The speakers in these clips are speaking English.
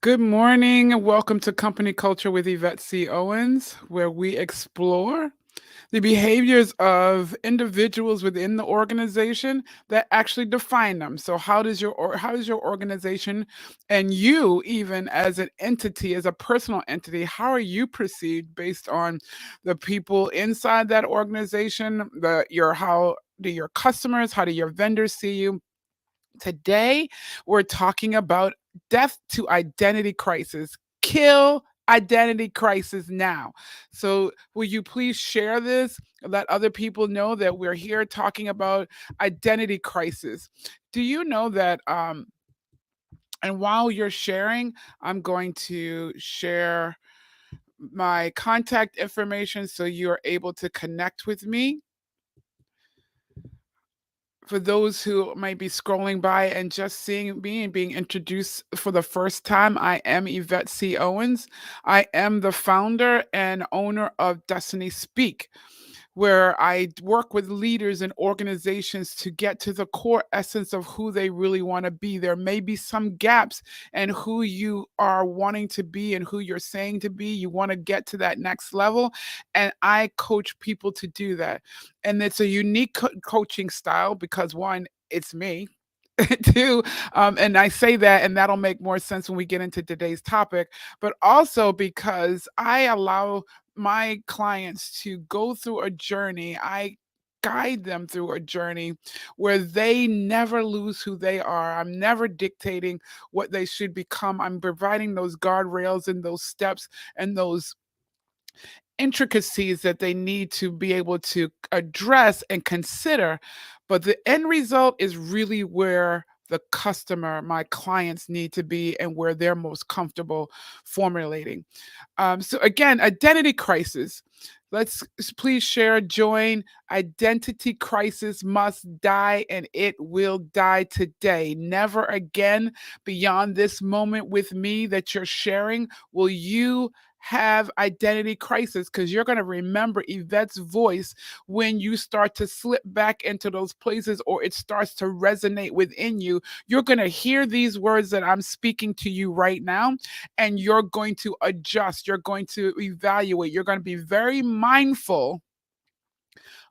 Good morning. and Welcome to Company Culture with Yvette C. Owens, where we explore the behaviors of individuals within the organization that actually define them. So, how does your organization and you, even as an entity, as a personal entity, how are you perceived based on the people inside that organization? How do your customers, how do your vendors see you? Today, we're talking about death to identity crisis. Kill identity crisis now. So, will you please share this? Let other people know that we're here talking about identity crisis. Do you know that? And while you're sharing, I'm going to share my contact information so you're able to connect with me. For those who might be scrolling by and just seeing me and being introduced for the first time, I am Yvette C. Owens. I am the founder and owner of Destiny Speak, where I work with leaders and organizations to get to the core essence of who they really want to be. There may be some gaps in who you are wanting to be and who you're saying to be. You want to get to that next level. And I coach people to do that. And it's a unique coaching style because one, it's me. Too, and I say that, and that'll make more sense when we get into today's topic. But also because I allow my clients to go through a journey. I guide them through a journey where they never lose who they are. I'm never dictating what they should become. I'm providing those guardrails and those steps and those intricacies that they need to be able to address and consider. But the end result is really where the customer, my clients need to be and where they're most comfortable formulating. So, again, identity crisis. Please share, join. Identity crisis must die and it will die today. Never again beyond this moment with me that you're sharing will you have identity crisis, because you're going to remember Yvette's voice when you start to slip back into those places or it starts to resonate within you. You're going to hear these words that I'm speaking to you right now, and you're going to adjust. You're going to evaluate. You're going to be very mindful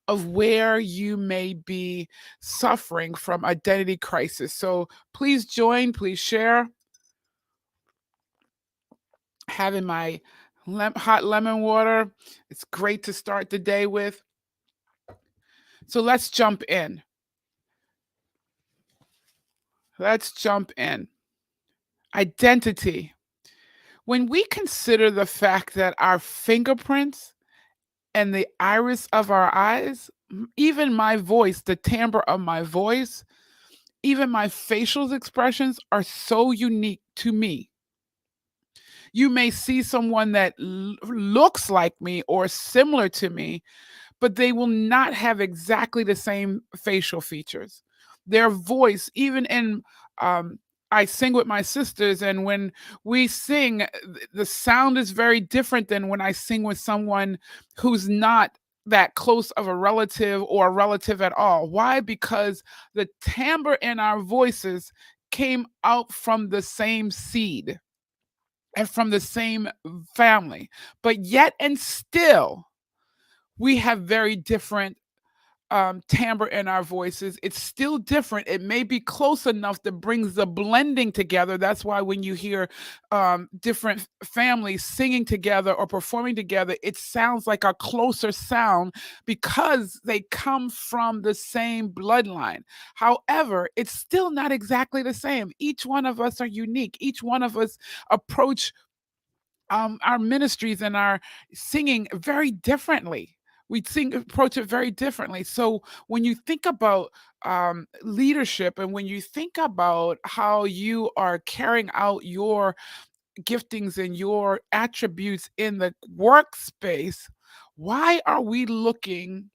of where you may be suffering from identity crisis. So please join, please share. Having my hot lemon water. It's great to start the day with. So let's jump in. Let's jump in. Identity. When we consider the fact that our fingerprints and the iris of our eyes, even my voice, the timbre of my voice, even my facial expressions are so unique to me. You may see someone that looks like me or similar to me, but they will not have exactly the same facial features. Their voice, even in I sing with my sisters, and when we sing, the sound is very different than when I sing with someone who's not that close of a relative or a relative at all. Why? Because the timbre in our voices came out from the same seed and from the same family, but yet and still we have very different timbre in our voices. It's still different. It may be close enough that brings the blending together. That's why when you hear different families singing together or performing together, it sounds like a closer sound because they come from the same bloodline. However, it's still not exactly the same. Each one of us are unique. Each one of us approach our ministries and our singing very differently. We sing approach it very differently. So when you think about leadership and when you think about how you are carrying out your giftings and your attributes in the workspace, why are we looking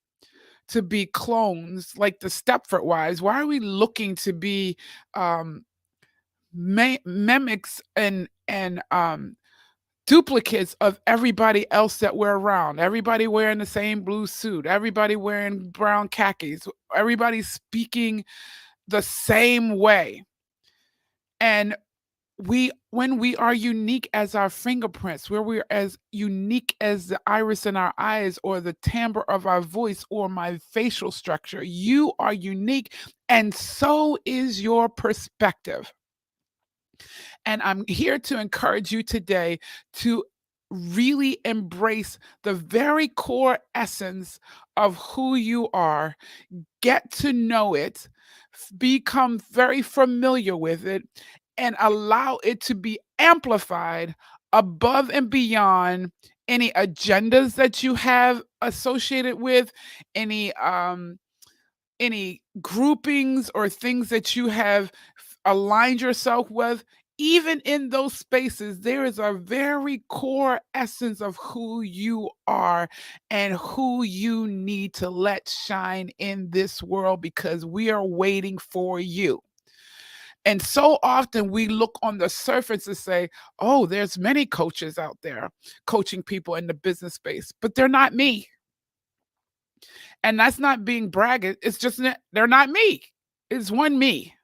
to be clones like the Stepford wives? Why are we looking to be um, mimics and duplicates of everybody else that we're around? Everybody wearing the same blue suit, everybody wearing brown khakis, everybody speaking the same way. And When we are unique as our fingerprints, where we're as unique as the iris in our eyes or the timbre of our voice or my facial structure, you are unique, and so is your perspective. And I'm here to encourage you today to really embrace the very core essence of who you are, get to know it, become very familiar with it, and allow it to be amplified above and beyond any agendas that you have associated with, any any groupings or things that you have aligned yourself with. Even in those spaces, there is a very core essence of who you are and who you need to let shine in this world, because we are waiting for you. And so often we look on the surface and say, oh, there's many coaches out there coaching people in the business space, but they're not me. And that's not being bragging. It's just they're not me. It's one me,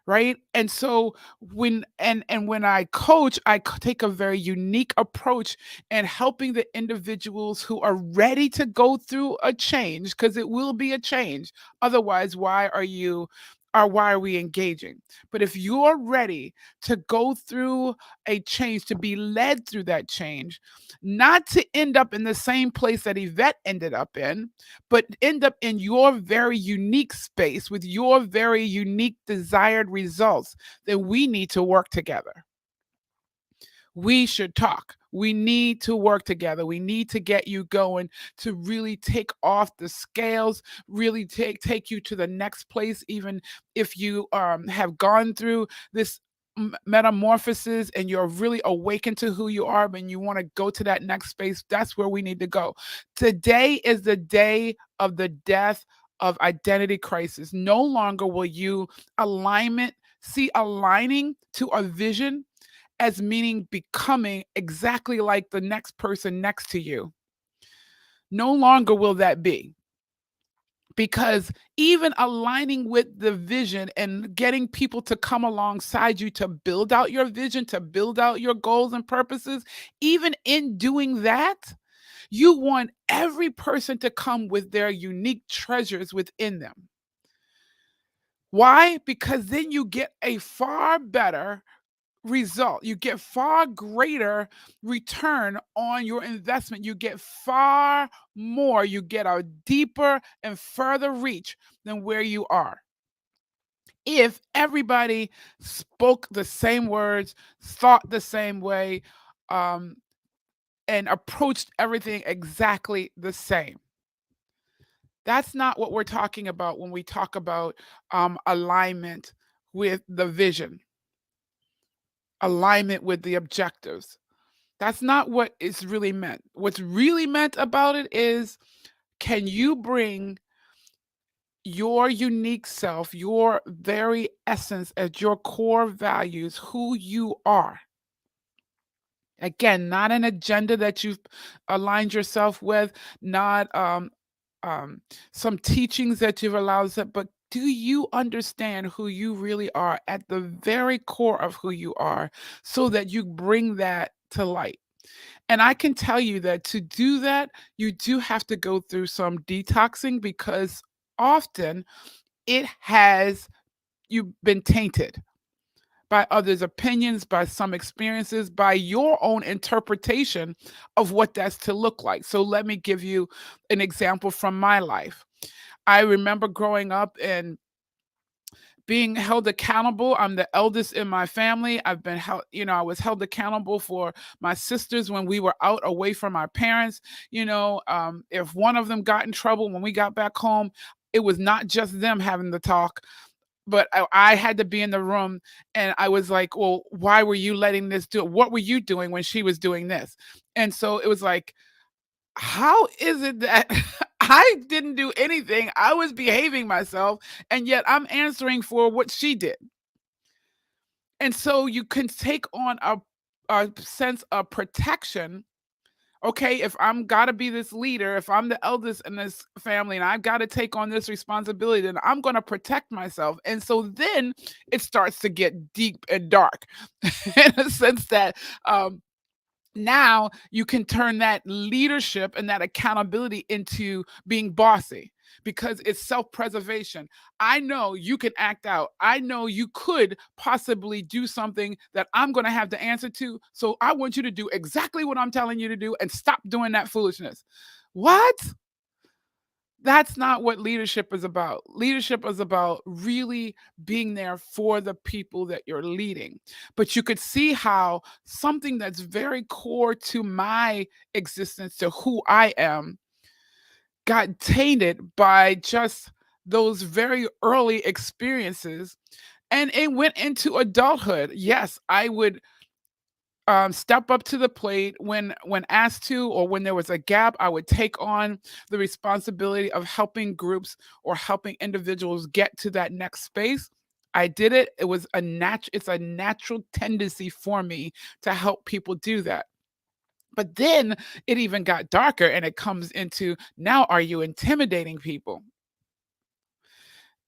right? And so when I coach, take a very unique approach in helping the individuals who are ready to go through a change, because it will be a change. Otherwise, why are we engaging? But if you're ready to go through a change, to be led through that change, not to end up in the same place that Yvette ended up in, but end up in your very unique space with your very unique desired results, then we need to work together. We should talk. We need to work together. We need to get you going to really take off the scales, really take you to the next place. Even if you have gone through this metamorphosis and you're really awakened to who you are, and you want to go to that next space, that's where we need to go. Today is the day of the death of identity crisis. No longer will you see aligning to a vision as meaning becoming exactly like the next person next to you. No longer will that be. Because even aligning with the vision and getting people to come alongside you to build out your vision, to build out your goals and purposes, even in doing that, you want every person to come with their unique treasures within them. Why? Because then you get a far better result. You get far greater return on your investment. You get far more. You get a deeper and further reach than where you are. If everybody spoke the same words, thought the same way, um, and approached everything exactly the same. That's not what we're talking about when we talk about alignment with the vision, alignment with the objectives. That's not what is really meant. What's really meant about it is, can you bring your unique self, your very essence as your core values, who you are? Again, not an agenda that you've aligned yourself with, not um, some teachings that you've allowed, but do you understand who you really are at the very core of who you are, so that you bring that to light? And I can tell you that to do that, you do have to go through some detoxing, because often it has you've been tainted by others' opinions, by some experiences, by your own interpretation of what that's to look like. So let me give you an example from my life. I remember growing up and being held accountable. I'm the eldest in my family. I've been held, I was held accountable for my sisters when we were out away from our parents. If one of them got in trouble when we got back home, it was not just them having the talk, but I had to be in the room. And I was like, well, why were you letting this do? What were you doing when she was doing this? And so it was like, how is it that I didn't do anything? I was behaving myself, and yet I'm answering for what she did. And so you can take on a sense of protection Okay, if I'm gotta be this leader, if I'm the eldest in this family and I've got to take on this responsibility, then I'm gonna protect myself. And so then it starts to get deep and dark in a sense that now you can turn that leadership and that accountability into being bossy because it's self-preservation. I know you can act out. I know you could possibly do something that I'm going to have to answer to. So I want you to do exactly what I'm telling you to do and stop doing that foolishness. What? That's not what leadership is about. Leadership is about really being there for the people that you're leading. But you could see how something that's very core to my existence, to who I am, got tainted by just those very early experiences. And it went into adulthood. Yes, I would step up to the plate when asked to, or when there was a gap. I would take on the responsibility of helping groups or helping individuals get to that next space. I did it. It was it's a natural tendency for me to help people do that. But then it even got darker and it comes into, now are you intimidating people?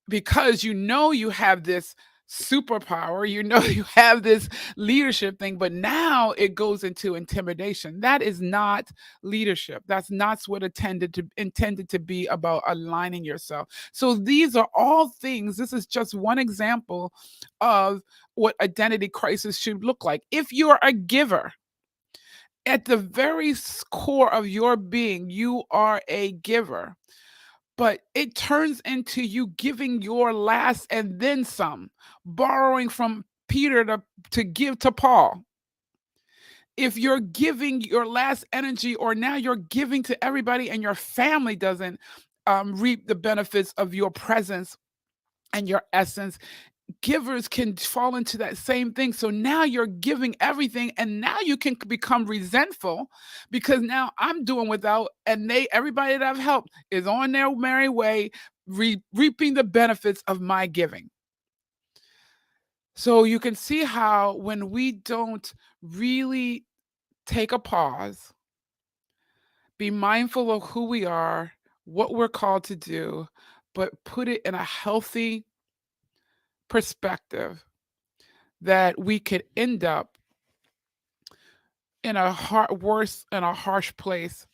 Because you know you have this superpower, you know you have this leadership thing, but now it goes into intimidation. That is not leadership. That's not what intended to be about aligning yourself. So these are all things. This is just one example of what identity crisis should look like. If you're a giver, at the very core of your being, you are a giver, but it turns into you giving your last and then some, borrowing from Peter to give to Paul. If you're giving your last energy, or now you're giving to everybody and your family doesn't reap the benefits of your presence and your essence, givers can fall into that same thing. So now you're giving everything, and now you can become resentful because now I'm doing without, and everybody that I've helped is on their merry way, reaping the benefits of my giving. So you can see how when we don't really take a pause, be mindful of who we are, what we're called to do, but put it in a healthy perspective, that we could end up in a worse and a harsh place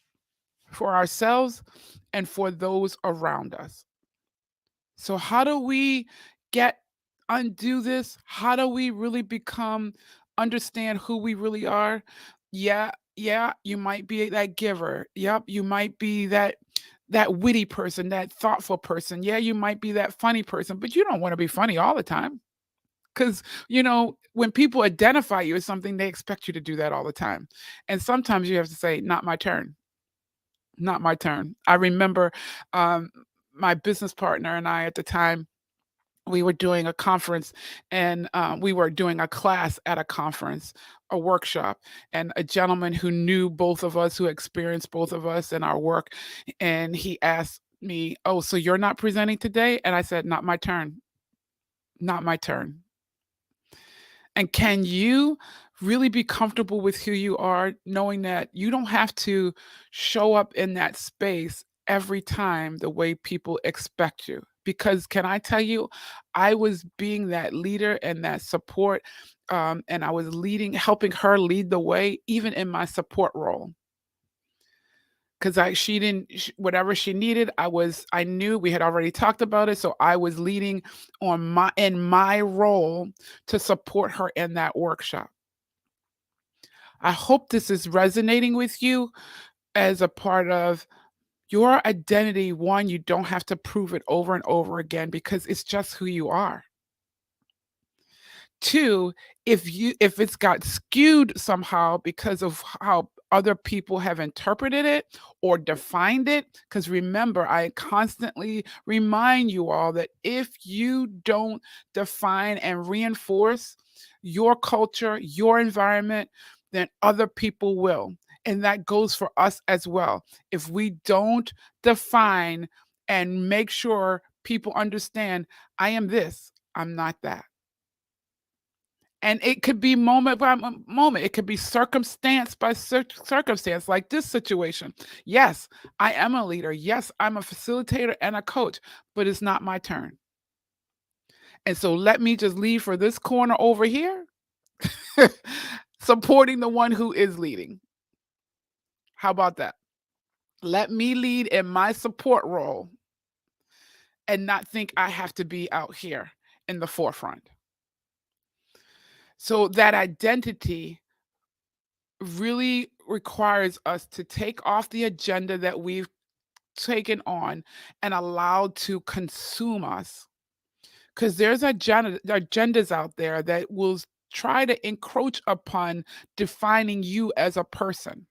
for ourselves and for those around us. So how do we get undo this? How do we really understand who we really are? Yeah, yeah, you might be that giver. Yep, you might be that witty person, that thoughtful person. Yeah, you might be that funny person, but you don't want to be funny all the time. Because, when people identify you as something, they expect you to do that all the time. And sometimes you have to say, not my turn, not my turn. I remember my business partner and I at the time, we were doing a conference, and we were doing a class at a conference, a workshop, and a gentleman who knew both of us, who experienced both of us in our work, and he asked me, "Oh, so you're not presenting today?" And I said, "Not my turn, not my turn." And can you really be comfortable with who you are, knowing that you don't have to show up in that space every time the way people expect you? Because can I tell you, I was being that leader and that support, and I was helping her lead the way, even in my support role. Because she didn't, whatever she needed, I knew we had already talked about it. So I was leading in my role to support her in that workshop. I hope this is resonating with you as a part of your identity. One, you don't have to prove it over and over again because it's just who you are. Two, if it's got skewed somehow because of how other people have interpreted it or defined it, because remember, I constantly remind you all that if you don't define and reinforce your culture, your environment, then other people will. And that goes for us as well. If we don't define and make sure people understand, I am this, I'm not that. And it could be moment by moment. It could be circumstance by circumstance, like this situation. Yes, I am a leader. Yes, I'm a facilitator and a coach, but it's not my turn. And so let me just leave for this corner over here, supporting the one who is leading. How about that? Let me lead in my support role and not think I have to be out here in the forefront. So that identity really requires us to take off the agenda that we've taken on and allowed to consume us. Because there's agendas out there that will try to encroach upon defining you as a person.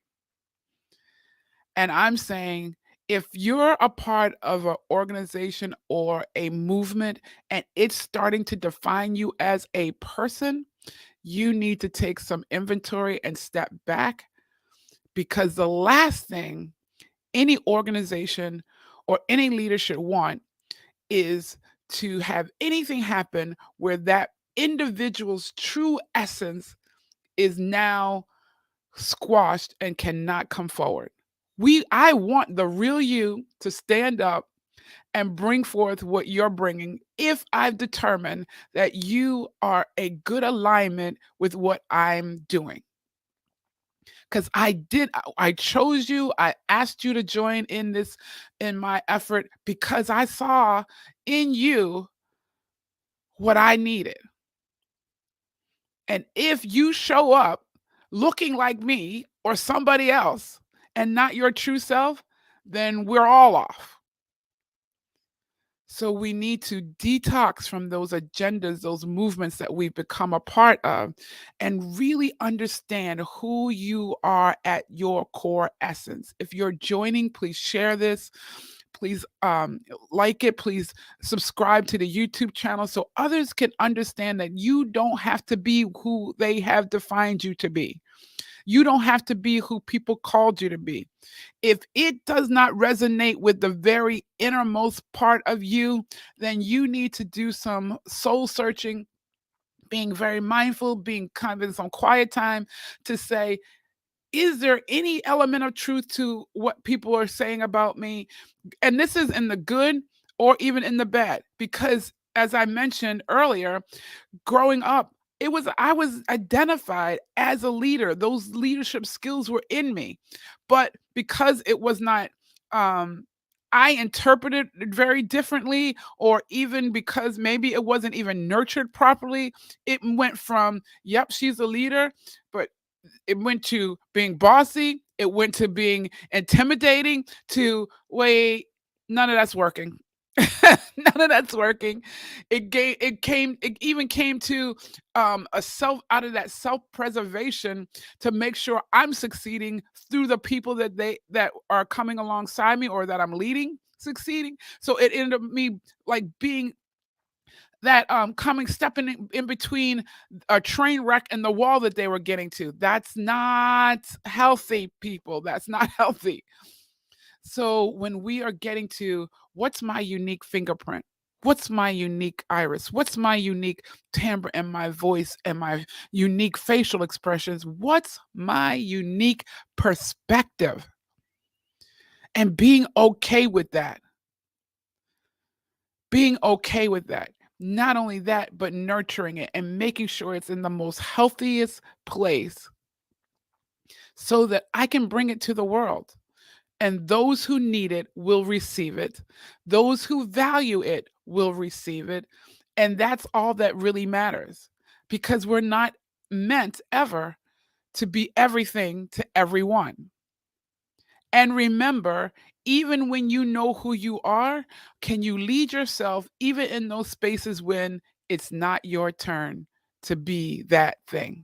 And I'm saying, if you're a part of an organization or a movement and it's starting to define you as a person, you need to take some inventory and step back, because the last thing any organization or any leader should want is to have anything happen where that individual's true essence is now squashed and cannot come forward. I want the real you to stand up and bring forth what you're bringing if I've determined that you are a good alignment with what I'm doing. Because I chose you, I asked you to join in this, in my effort, because I saw in you what I needed. And if you show up looking like me or somebody else and not your true self, then we're all off. So we need to detox from those agendas, those movements that we've become a part of, and really understand who you are at your core essence. If you're joining, please share this. Please like it. Please subscribe to the YouTube channel so others can understand that you don't have to be who they have defined you to be. You don't have to be who people called you to be. If it does not resonate with the very innermost part of you, then you need to do some soul searching, being very mindful, being kind of in some quiet time to say, is there any element of truth to what people are saying about me? And this is in the good or even in the bad, because as I mentioned earlier, growing up, I was identified as a leader. Those leadership skills were in me. But because it was not, I interpreted it very differently, or even because maybe it wasn't even nurtured properly, it went from, yep, she's a leader, but it went to being bossy, it went to being intimidating, to, wait, none of that's working. None of that's working. It even came to a self out of that self-preservation to make sure I'm succeeding through the people that are coming alongside me or that I'm leading succeeding. So it ended up me like being that coming stepping in between a train wreck and the wall that they were getting to. That's not healthy, people. That's not healthy. So when we are getting to, what's my unique fingerprint? What's my unique iris? What's my unique timbre and my voice and my unique facial expressions? What's my unique perspective? And being okay with that. Being okay with that. Not only that, but nurturing it and making sure it's in the most healthiest place so that I can bring it to the world. And those who need it will receive it. Those who value it will receive it. And that's all that really matters, because we're not meant ever to be everything to everyone. And remember, even when you know who you are, can you lead yourself even in those spaces when it's not your turn to be that thing?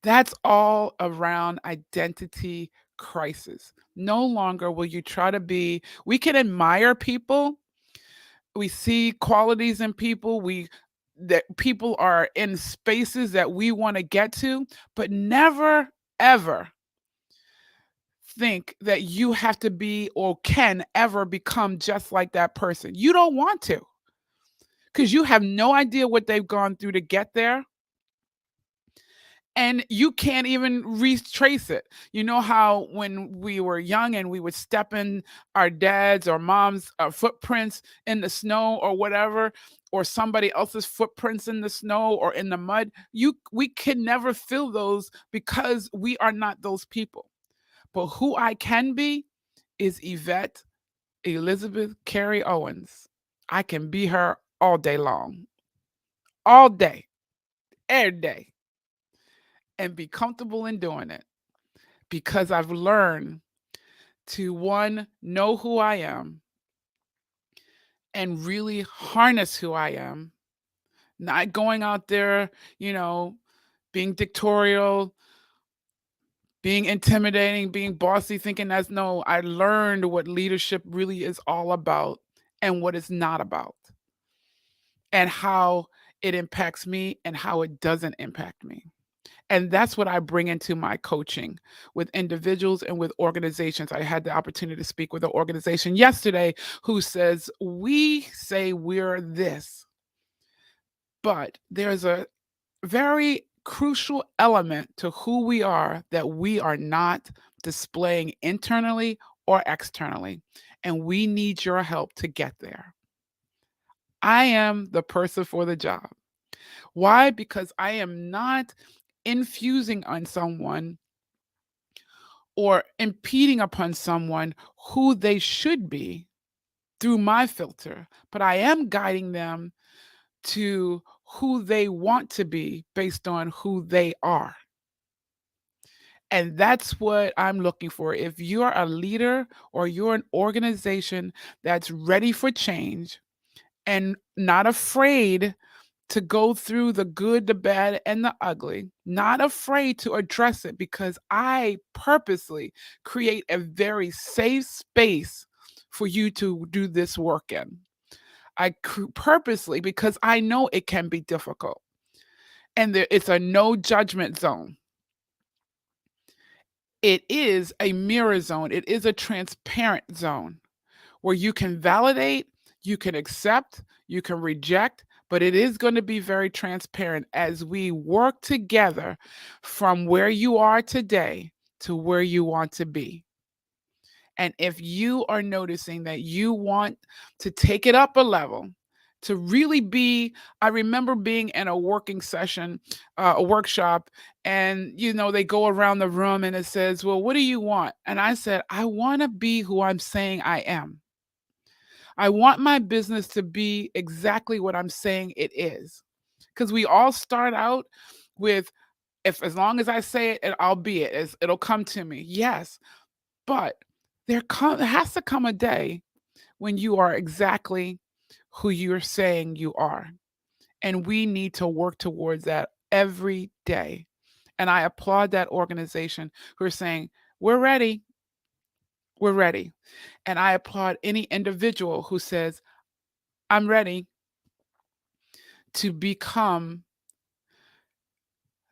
That's all around identity crisis. No longer will you try to be, we can admire people. We see qualities in people. That people are in spaces that we want to get to, but never ever think that you have to be or can ever become just like that person. You don't want to. because you have no idea what they've gone through to get there, and you can't even retrace it. You know how when we were young and we would step in our dad's or mom's footprints in the snow or whatever, or somebody else's footprints in the snow or in the mud, we can never feel those because we are not those people. But who I can be is Yvette Elizabeth Carey Owens. I can be her all day long, all day, every day, and be comfortable in doing it because I've learned to one, know who I am and really harness who I am, not going out there, you know, being dictatorial, being intimidating, being bossy, thinking that's no, I learned what leadership really is all about and what it's not about, and how it impacts me and how it doesn't impact me. And that's what I bring into my coaching with individuals and with organizations. I had the opportunity to speak with an organization yesterday who says, we say we're this, but there's a very crucial element to who we are that we are not displaying internally or externally. And we need your help to get there. I am the person for the job. Why? Because I am not infusing on someone or impeding upon someone who they should be through my filter, but I am guiding them to who they want to be based on who they are. And that's what I'm looking for. If you're a leader or you're an organization that's ready for change and not afraid to go through the good, the bad, and the ugly, not afraid to address it because I purposely create a very safe space for you to do this work in. Purposely, because I know it can be difficult. And it's a no judgment zone. It is a mirror zone. It is a transparent zone where you can validate, you can accept, you can reject, but it is going to be very transparent as we work together from where you are today to where you want to be. And if you are noticing that you want to take it up a level, to really be, I remember being in a working session, a workshop, and they go around the room and it says, well, what do you want? And I said, I want to be who I'm saying I am. I want my business to be exactly what I'm saying it is. Because we all start out with, if as long as I say it, I'll be it. It'll come to me. Yes. But there has to come a day when you are exactly who you're saying you are. And we need to work towards that every day. And I applaud that organization who are saying, we're ready. We're ready. And I applaud any individual who says, I'm ready to become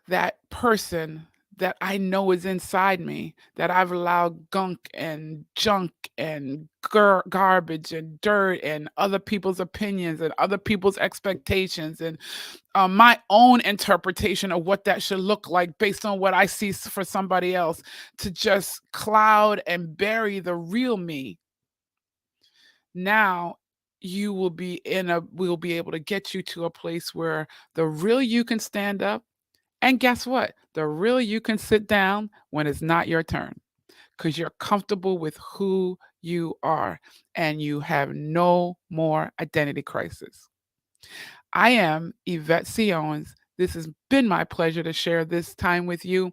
that person that I know is inside me, that I've allowed gunk and junk and garbage and dirt and other people's opinions and other people's expectations and my own interpretation of what that should look like based on what I see for somebody else to just cloud and bury the real me. Now we'll be able to get you to a place where the real you can stand up. And guess what? The real you can sit down when it's not your turn because you're comfortable with who you are and you have no more identity crisis. I am Yvette C. Owens. This has been my pleasure to share this time with you.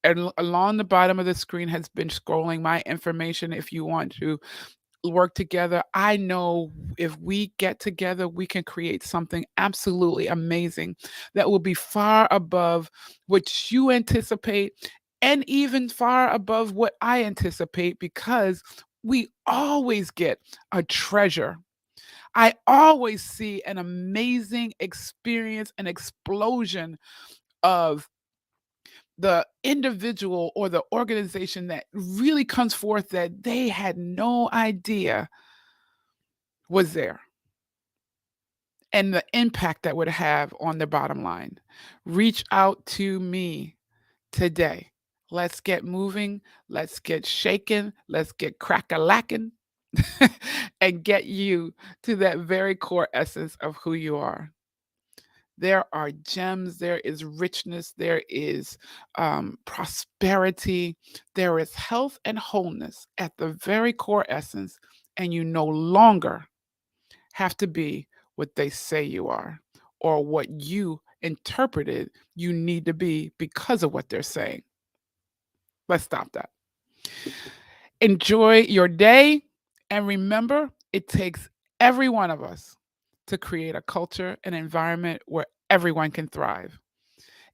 And along the bottom of the screen has been scrolling my information if you want to work together. I know if we get together, we can create something absolutely amazing that will be far above what you anticipate and even far above what I anticipate because we always get a treasure. I always see an amazing experience, an explosion of the individual or the organization that really comes forth that they had no idea was there. and the impact that would have on the bottom line. Reach out to me today. Let's get moving. Let's get shaking. Let's get crack-a-lacking and get you to that very core essence of who you are. There are gems, there is richness, there is prosperity, there is health and wholeness at the very core essence, and you no longer have to be what they say you are or what you interpreted you need to be because of what they're saying. Let's stop that. Enjoy your day, and remember, it takes every one of us to create a culture, an environment where everyone can thrive.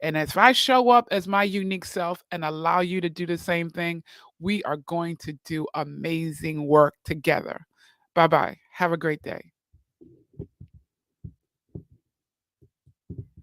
And if I show up as my unique self and allow you to do the same thing, we are going to do amazing work together. Bye bye. Have a great day.